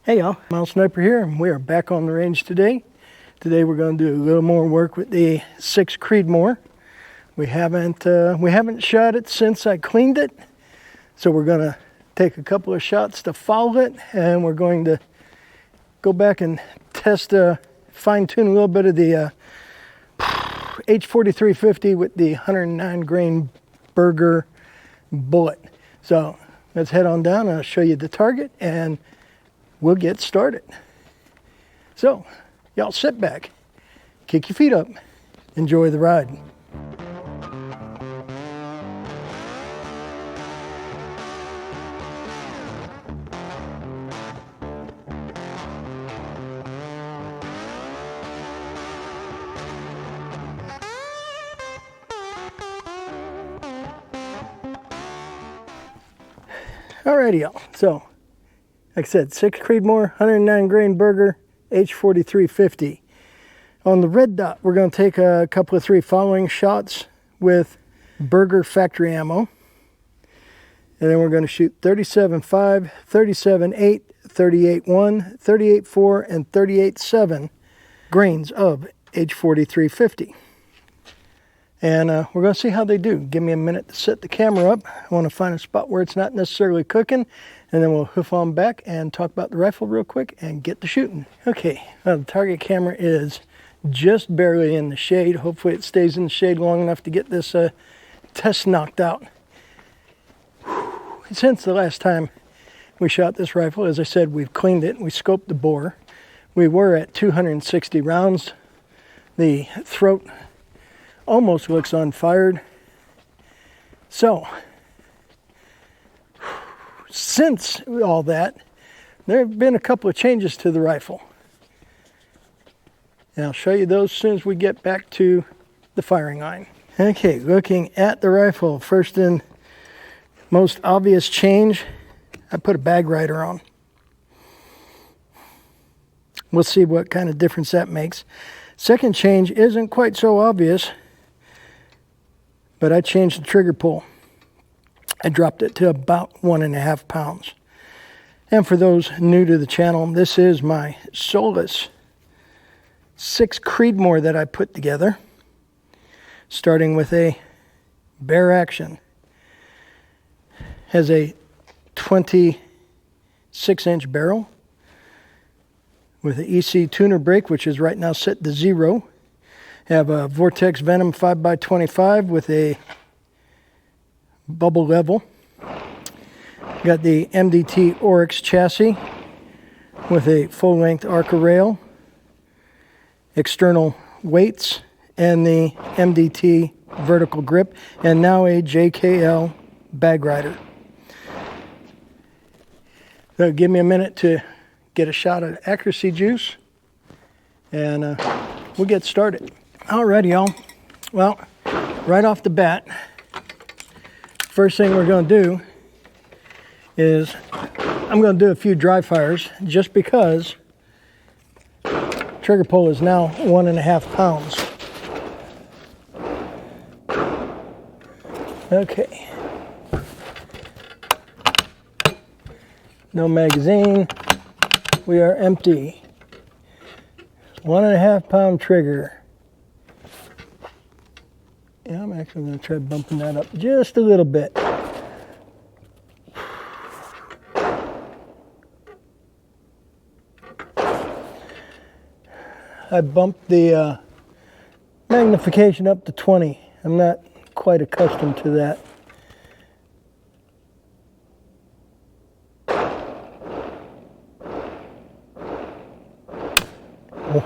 Hey y'all, Halfmilesniper here, and we are back on the range today. Today we're going to do a little more work with the 6 Creedmoor. We haven't shot it since I cleaned it, so we're going to take a couple of shots to foul it, and we're going to go back and test, fine-tune a little bit of the H4350 with the 109 grain Burger bullet. So let's head on down and I'll show you the target and we'll get started. So y'all sit back, kick your feet up, enjoy the ride. Alrighty y'all, so like I said, 6 Creedmoor, 109 grain Burger, H4350. On the red dot, we're going to take a couple of 3 following shots with Burger factory ammo. And then we're going to shoot 37.5, 37.8, 38.1, 38.4, and 38.7 grains of H4350. And we're going to see how they do. Give me a minute to set the camera up. I want to find a spot where it's not necessarily cooking. And then we'll hoof on back and talk about the rifle real quick and get to shooting. Okay, the target camera is just barely in the shade. Hopefully it stays in the shade long enough to get this test knocked out. Since the last time we shot this rifle, as I said, we've cleaned it. We scoped the bore. We were at 260 rounds. The throat almost looks unfired. So, since all that, there have been a couple of changes to the rifle. And I'll show you those as soon as we get back to the firing line. Okay, looking at the rifle, first and most obvious change, I put a bag rider on. We'll see what kind of difference that makes. Second change isn't quite so obvious, but I changed the trigger pull. I dropped it to about 1.5 pounds. And for those new to the channel, this is my Solus 6 Creedmoor that I put together, starting with a Bear Action. Has a 26-inch barrel with an EC tuner brake, which is right now set to 0. Have a Vortex Venom 5x25 with a bubble level. Got the MDT Oryx chassis with a full-length Arca rail, external weights, and the MDT vertical grip, and now a JKL bag rider. So give me a minute to get a shot of accuracy juice, and we'll get started. Alrighty, y'all. Well, right off the bat, first thing we're going to do is I'm going to do a few dry fires just because trigger pull is now 1.5 pounds. Okay. No magazine. We are empty. 1.5 pound trigger. Yeah, I'm actually going to try bumping that up just a little bit. I bumped the magnification up to 20. I'm not quite accustomed to that.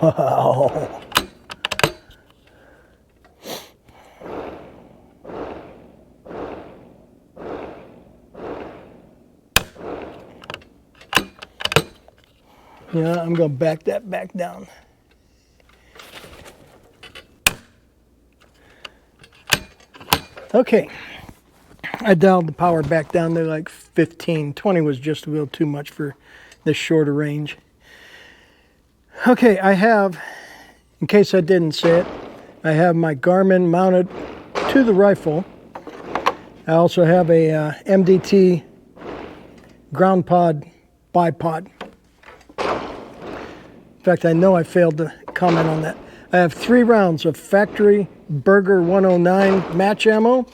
Wow. Yeah, I'm going to back that back down. Okay, I dialed the power back down to like 15. 20 was just a little too much for this shorter range. Okay, I have, in case I didn't say it, I have my Garmin mounted to the rifle. I also have a MDT ground pod bipod. fact, I know I failed to comment on that. I have 3 rounds of factory Burger 109 match ammo,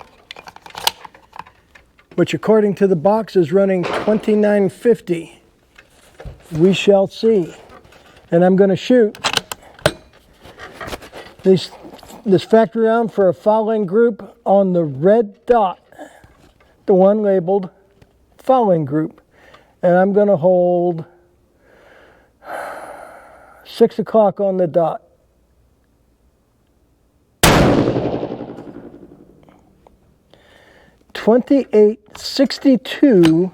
which according to the box is running $29.50. We shall see. And I'm going to shoot this factory round for a fouling group on the red dot, the one labeled fouling group. And I'm going to hold 6 o'clock on the dot. $28.62.7.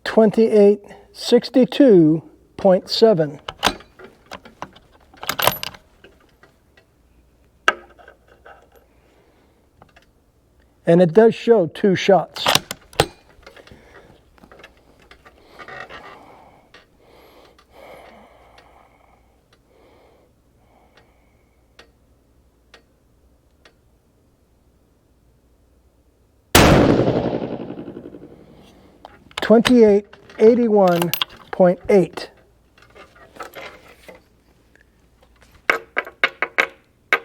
$28.62.7. And it does show 2 shots. $28.81.8.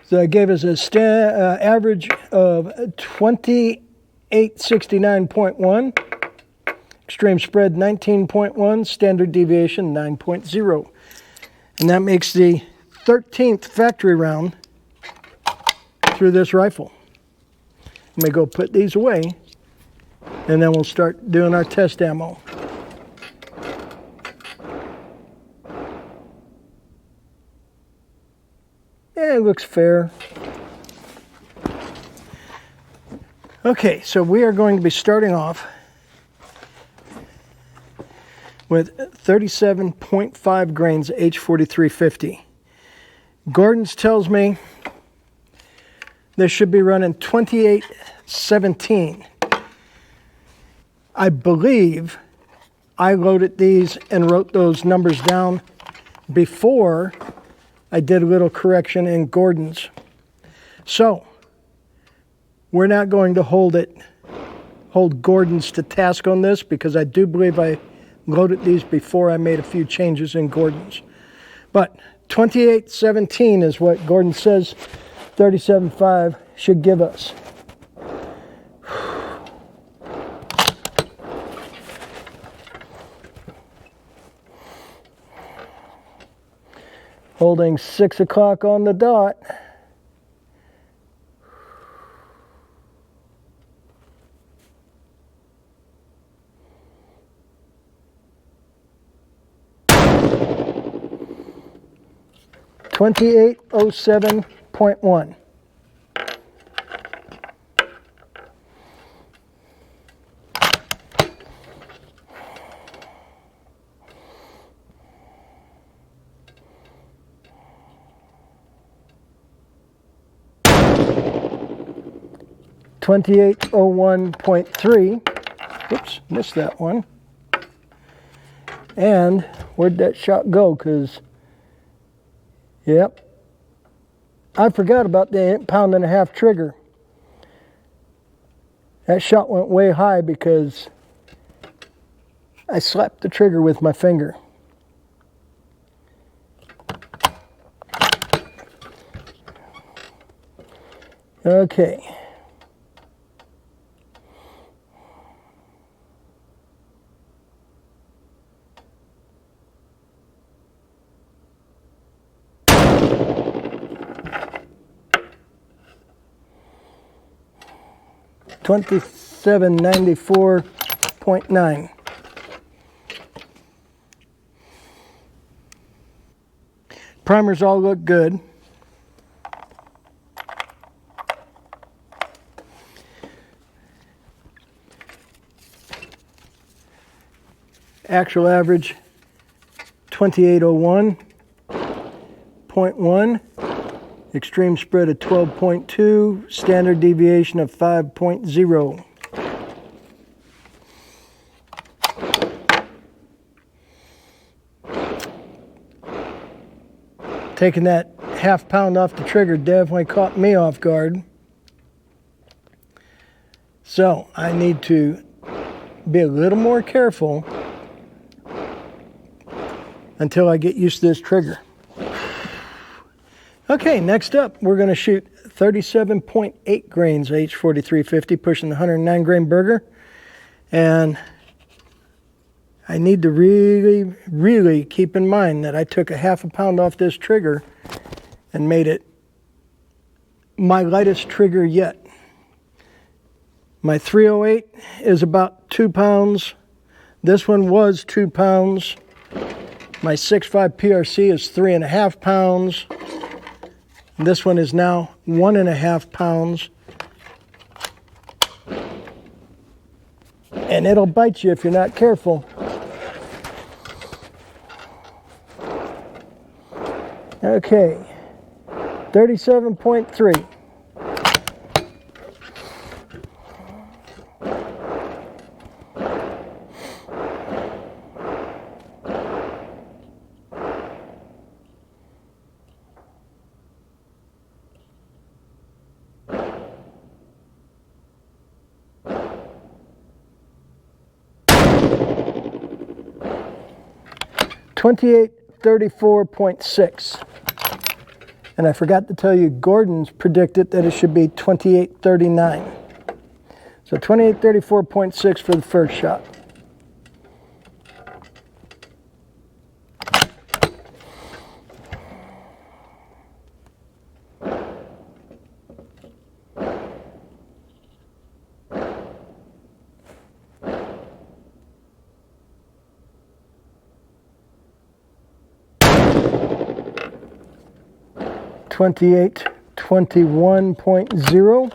So that gave us a average of 2869.1, extreme spread 19.1, standard deviation 9.0. And that makes the 13th factory round through this rifle. Let me go put these away, and then we'll start doing our test ammo. Yeah, it looks fair. Okay, so we are going to be starting off with 37.5 grains H4350. Gordon's tells me this should be running 2817. I believe I loaded these and wrote those numbers down before I did a little correction in Gordon's. So we're not going to hold Gordon's to task on this, because I do believe I loaded these before I made a few changes in Gordon's. But 2817 is what Gordon says 37.5 should give us. Holding 6 o'clock on the dot. $28.07.1. $28.01.3. Oops, missed that one. And where'd that shot go? Because, yep, I forgot about the 1.5 pound trigger. That shot went way high because I slapped the trigger with my finger. Okay. $27.94.9. Primers all look good. Actual average 2801.1, extreme spread of 12.2, standard deviation of 5.0. Taking that half pound off the trigger definitely caught me off guard. So I need to be a little more careful until I get used to this trigger. Okay, next up we're going to shoot 37.8 grains H4350, pushing the 109 grain burger. And I need to really keep in mind that I took a half a pound off this trigger and made it my lightest trigger yet. My 308 is about 2 pounds. This one was 2 pounds. My 6.5 PRC is 3.5 pounds. This one is now 1.5 pounds. And it'll bite you if you're not careful. Okay, 37.3. $28.34.6. And I forgot to tell you, Gordon's predicted that it should be $28.39. So $28.34.6 for the first shot. $28.21.0.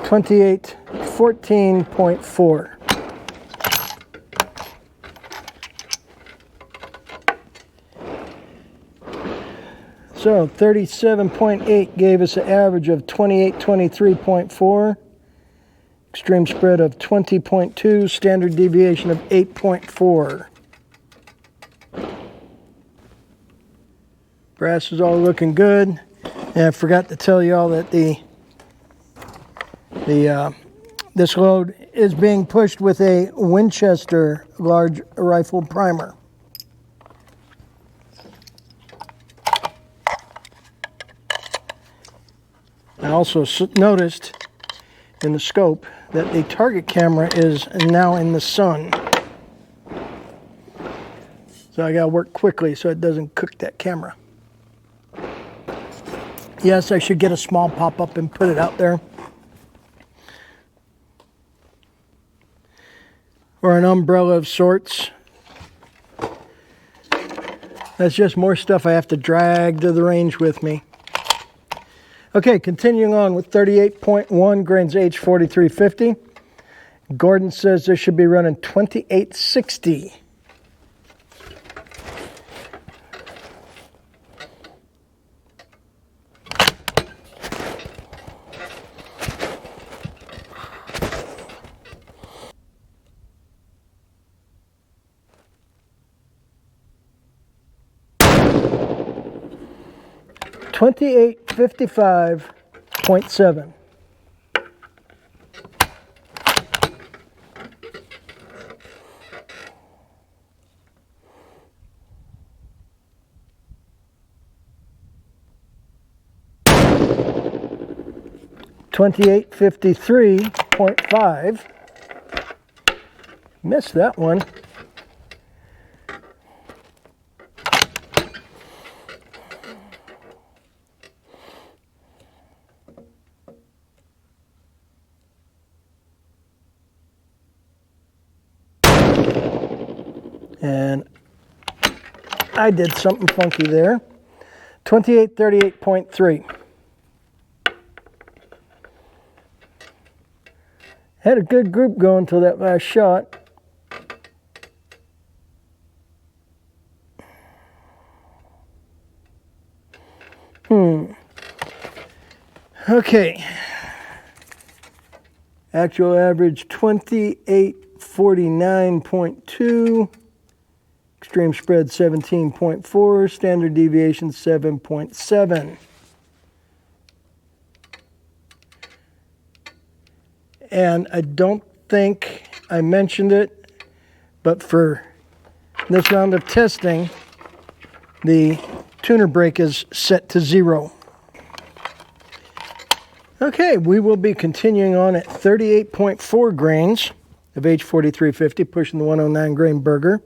$28.14.4. So 37.8 gave us an average of 28.23.4, extreme spread of 20.2, standard deviation of 8.4. Brass is all looking good. And I forgot to tell you all that this load is being pushed with a Winchester large rifle primer. I also noticed in the scope that the target camera is now in the sun. So I gotta work quickly so it doesn't cook that camera. Yes, I should get a small pop-up and put it out there. Or an umbrella of sorts. That's just more stuff I have to drag to the range with me. Okay, continuing on with 38.1 grains H4350. Gordon says this should be running 2860. $28.55.7. $28.53.5. Missed that one. And I did something funky there. 2838.3. Had a good group going until that last shot. Okay. Actual average 2849.2. Extreme spread 17.4. Standard deviation 7.7. And I don't think I mentioned it, but for this round of testing, the tuner brake is set to 0. Okay, we will be continuing on at 38.4 grains of H4350, pushing the 109 grain burger.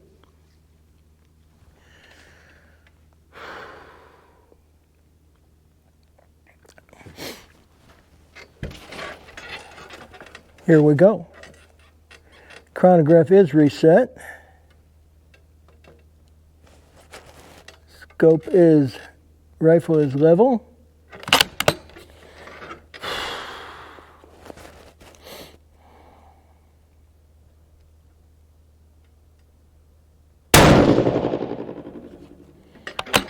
Here we go. Chronograph is reset. Scope is, rifle is level.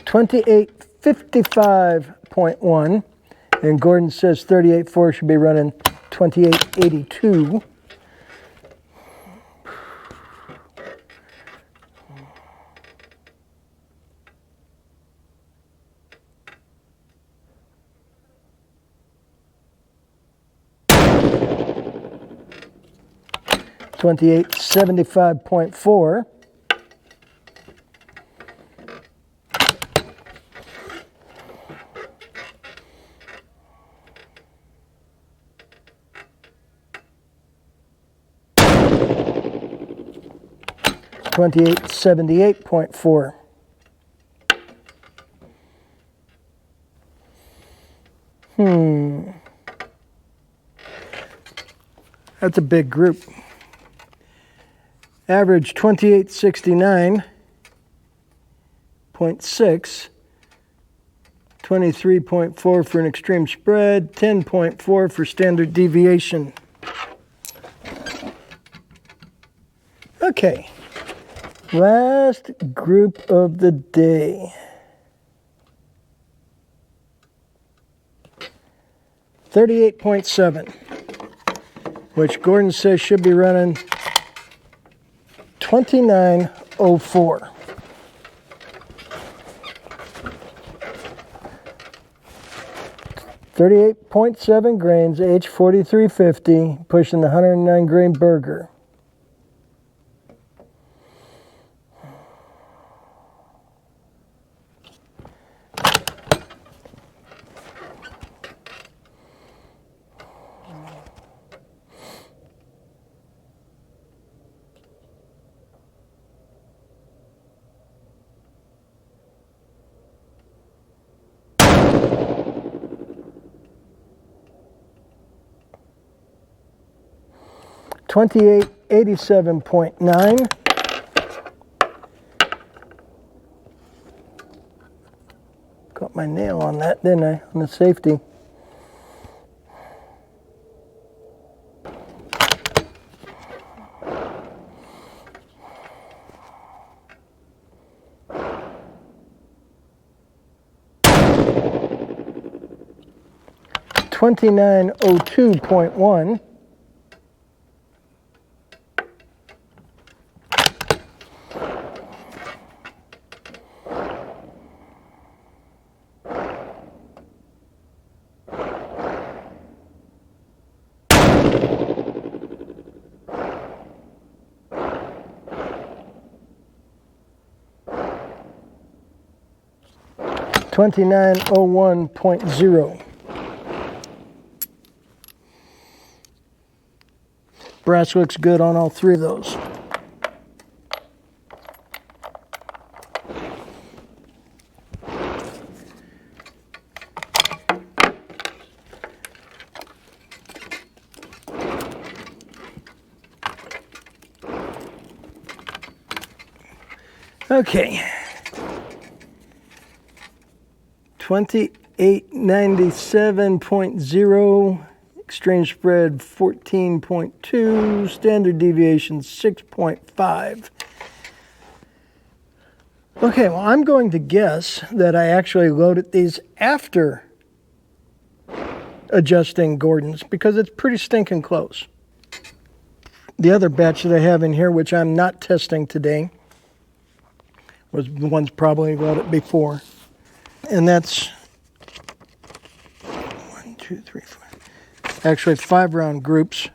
.5855.1, and Gordon says 38.4 should be running 28.82. .2875.4. .2878.4. That's a big group. Average 2869.6. 23.4 for an extreme spread, 10.4 for standard deviation. Okay, last group of the day. 38.7, which Gordon says should be running 29.04. .7 grains, H4350, pushing the 109 grain burger. .2887.9. Got my nail on that, didn't I? On the safety. .2902.1. .2901.0. Brass looks good on all three of those. Okay. 2897.0, exchange spread 14.2, standard deviation 6.5. Okay, well, I'm going to guess that I actually loaded these after adjusting Gordon's because it's pretty stinking close. The other batch that I have in here, which I'm not testing today, was the ones probably loaded before. And that's 1, 2, 3, 4. Actually 5-round groups.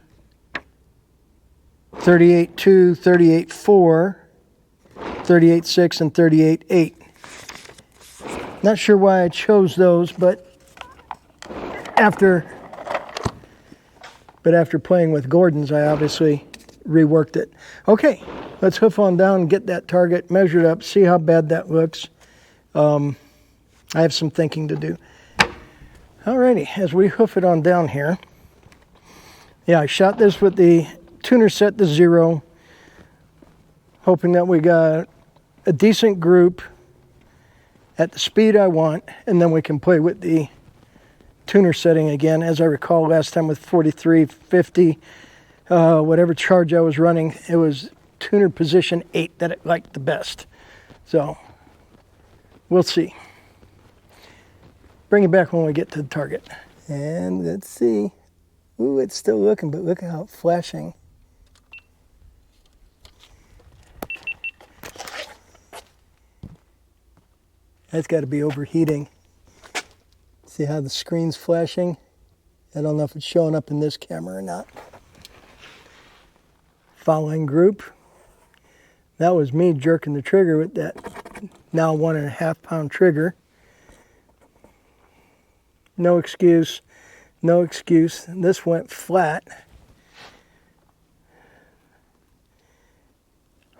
38.2, 38.4, 38.6, and 38.8. Not sure why I chose those, but after playing with Gordon's, I obviously reworked it. Okay, let's hoof on down and get that target measured up, see how bad that looks. I have some thinking to do. Alrighty, as we hoof it on down here. Yeah, I shot this with the tuner set to 0, hoping that we got a decent group at the speed I want, and then we can play with the tuner setting again. As I recall last time with 4350, whatever charge I was running, it was tuner position 8 that it liked the best. So we'll see. Bring it back when we get to the target. And let's see. Ooh, it's still looking, but look at how it's flashing. That's got to be overheating. See how the screen's flashing? I don't know if it's showing up in this camera or not. Following group. That was me jerking the trigger with that now 1.5 pound trigger. No excuse. No excuse. This went flat.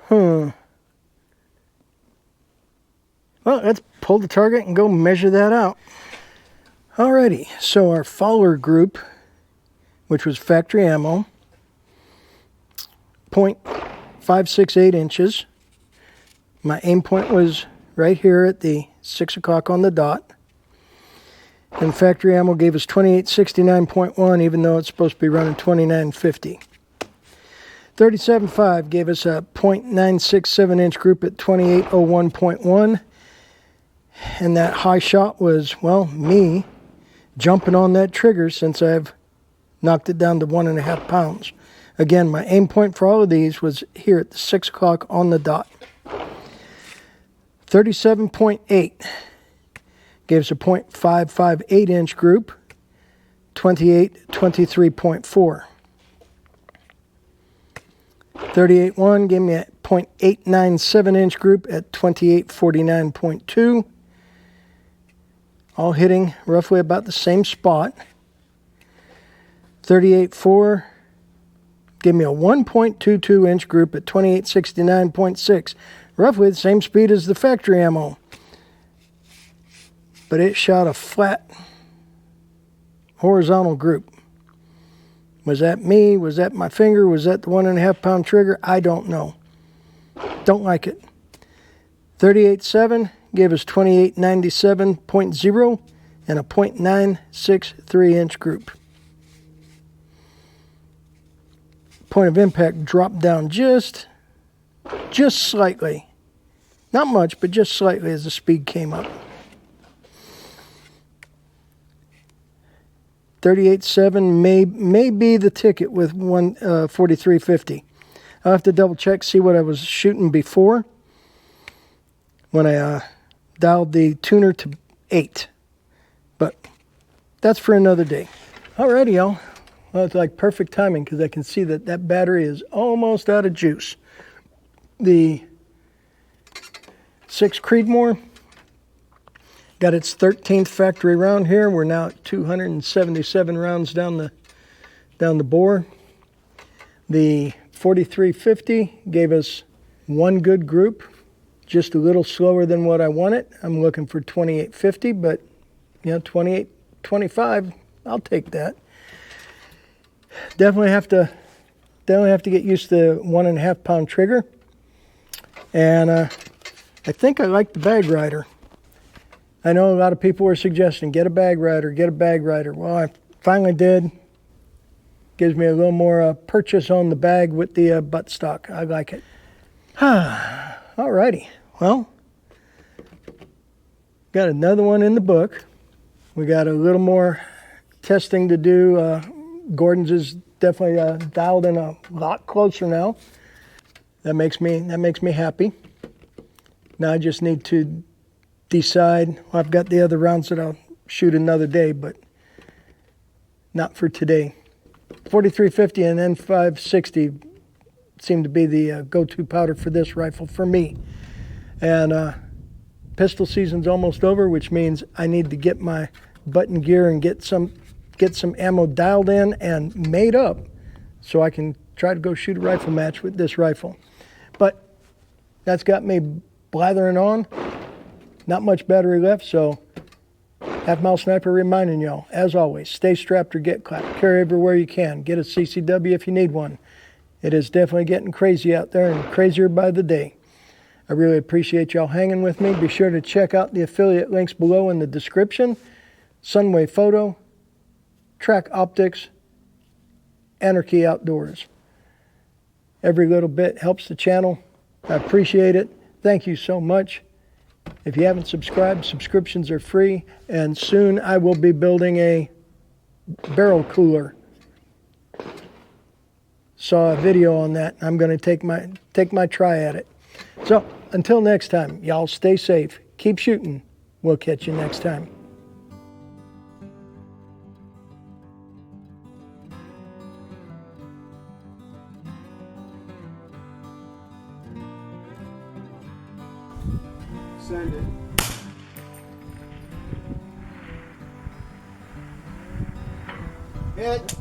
Well, let's pull the target and go measure that out. Alrighty, so our follower group, which was factory ammo, 0.568 inches. My aim point was right here at the 6 o'clock on the dot. And factory ammo gave us 2869.1, even though it's supposed to be running 2950. 37.5 gave us a 0.967 inch group at 2801.1. And that high shot was, well, me jumping on that trigger since I've knocked it down to 1.5 pounds. Again, my aim point for all of these was here at the 6 o'clock on the dot. 37.8 gave us a 0.558 inch group, 2823.4. 38.1 gave me a 0.897 inch group at 2849.2. All hitting roughly about the same spot. 38.4 gave me a 1.22 inch group at 2869.6. Roughly the same speed as the factory ammo. But it shot a flat horizontal group. Was that me? Was that my finger? Was that the 1.5 pound trigger? I don't know. Don't like it. 38.7 gave us 2897.0 and a 0.963 inch group. Point of impact dropped down just slightly. Not much, but just slightly as the speed came up. 38.7 may be the ticket with 4350. I'll have to double check, see what I was shooting before when I dialed the tuner to 8. But that's for another day. Alrighty, y'all. Well, it's like perfect timing because I can see that that battery is almost out of juice. The 6 Creedmoor got its 13th factory round here. We're now at 277 rounds down the bore. The 4350 gave us one good group, just a little slower than what I wanted. I'm looking for 2850, but you know, 2825, I'll take that. Definitely have to get used to the 1.5 pound trigger. And I think I like the bag rider. I know a lot of people were suggesting, get a bag rider, get a bag rider. Well, I finally did. Gives me a little more purchase on the bag with the buttstock. I like it. Alrighty, well, got another one in the book. We got a little more testing to do. Gordon's is definitely dialed in a lot closer now. That makes me happy. Now I just need to decide. Well, I've got the other rounds that I'll shoot another day, but not for today. 4350 and N560 seem to be the go-to powder for this rifle for me. And pistol season's almost over, which means I need to get my button gear and get some ammo dialed in and made up so I can try to go shoot a rifle match with this rifle. But that's got me blathering on. Not much battery left, so Halfmilesniper reminding y'all, as always, stay strapped or get clapped. Carry everywhere you can. Get a CCW if you need one. It is definitely getting crazy out there and crazier by the day. I really appreciate y'all hanging with me. Be sure to check out the affiliate links below in the description. Sunway Photo, Track Optics, Anarchy Outdoors. Every little bit helps the channel. I appreciate it. Thank you so much. If you haven't subscribed, subscriptions are free, and soon I will be building a barrel cooler. Saw a video on that. I'm going to take my try at it. So until next time, y'all stay safe. Keep shooting. We'll catch you next time. Send it. Hit.